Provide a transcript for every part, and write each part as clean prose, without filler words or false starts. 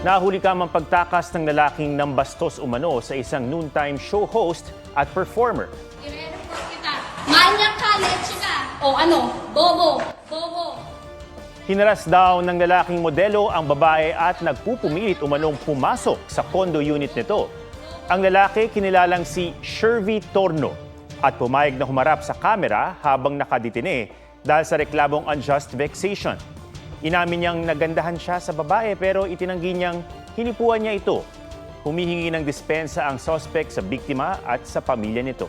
Nahuli ka mang pagtakas ng lalaking nambastos umano sa isang noontime show host at performer. I-report kita. Manyak ka, leche ka. O ano, bobo, bobo. Hinaras daw ng lalaking modelo ang babae at nagpupumilit umanong pumasok sa condo unit nito. Ang lalaki kinilalang si Shervy Torno at pumayag na humarap sa kamera habang nakadetine dahil sa reklamong unjust vexation. Inamin niyang nagandahan siya sa babae pero itinanggi niyang hinipuan niya ito. Humihingi ng dispensa ang suspect sa biktima at sa pamilya nito.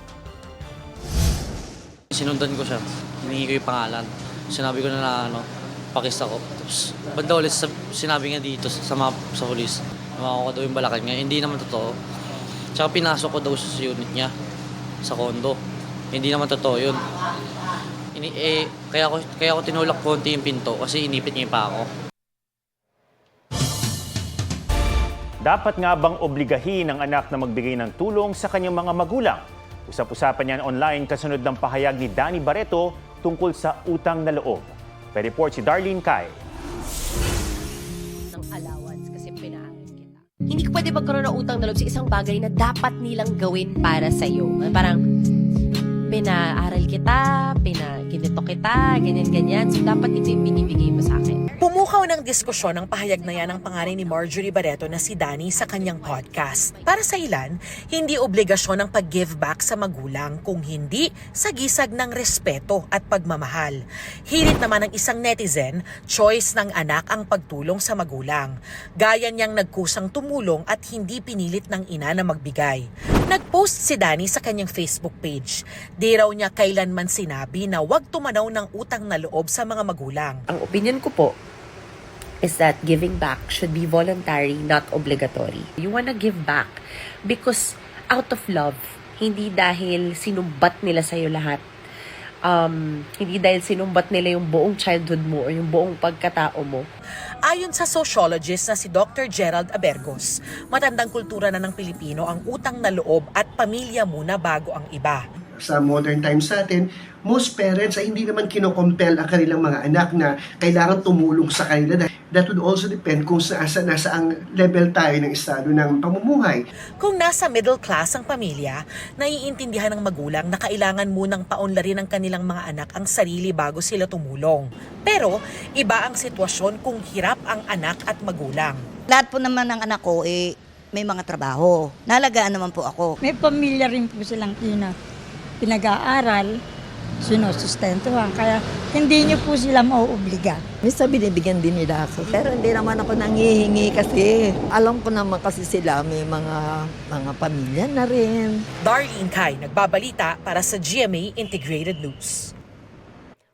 Sinundan ko siya, hiningi ko yung pangalan. Sinabi ko na pakis ako. Tapos, banda ulit sinabi niya dito sa polis. Mako ko daw yung balakad niya. Hindi naman totoo. Tsaka pinasok ko daw sa unit niya, sa condo. Hindi naman totoo yun. Kaya ko tinulak konti yung pinto kasi inipit niya pa ako. Dapat nga bang obligahin ang anak na magbigay ng tulong sa kanyang mga magulang? Usap-usapan yan online kasunod ng pahayag ni Danny Barreto tungkol sa utang na loob. May report si Darlene Kai. Ng allowance kasi pinaaral kita. Hindi ka pwede magkaroon ng utang na loob sa isang bagay na dapat nilang gawin para sa iyo. Parang pinaaral kita, ginito kita, ganyan-ganyan. So dapat ito yung binibigay mo sa akin. Pumukaw ng diskusyon ang pahayag na yan ng pangalan ni Marjorie Barreto na si Danny sa kanyang podcast. Para sa ilan, hindi obligasyon ang pag-give back sa magulang kung hindi sa gisag ng respeto at pagmamahal. Hirit naman ng isang netizen, choice ng anak ang pagtulong sa magulang. Gaya niyang nagkusang tumulong at hindi pinilit ng ina na magbigay. Nag-post si Danny sa kanyang Facebook page. Di raw niya kailanman sinabi na huwag tumanaw ng utang na loob sa mga magulang. Ang opinion ko po is that giving back should be voluntary, not obligatory. You wanna give back because out of love, hindi dahil sinumbat nila sa'yo lahat. Hindi dahil sinumbat nila yung buong childhood mo o yung buong pagkatao mo. Ayon sa sociologist na si Dr. Gerald Abergos, matandang kultura na ng Pilipino ang utang na loob at pamilya muna bago ang iba. Sa modern times natin, most parents ay hindi naman kinocompel ang kanilang mga anak na kailangan tumulong sa kanila. That would also depend kung nasa ang level tayo ng estado ng pamumuhay. Kung nasa middle class ang pamilya, naiintindihan ng magulang na kailangan munang paunlarin ng kanilang mga anak ang sarili bago sila tumulong. Pero iba ang sitwasyon kung hirap ang anak at magulang. Lahat po naman ng anak ko may mga trabaho. Nalagaan naman po ako. May pamilya rin po silang pinag-aaral, sinusustentuhan. Kaya hindi niyo po sila mauobliga. Minsan binibigyan din nila ako. Pero hindi naman ako nangihingi kasi alam ko naman kasi sila may mga pamilya na rin. Darlene Kai, nagbabalita para sa GMA Integrated News.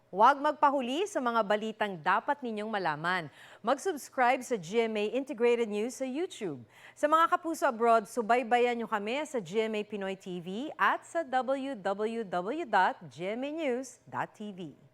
Huwag magpahuli sa mga balitang dapat ninyong malaman. Mag-subscribe sa GMA Integrated News sa YouTube. Sa mga kapuso abroad, subaybayan nyo kami sa GMA Pinoy TV at sa www.gmanews.tv.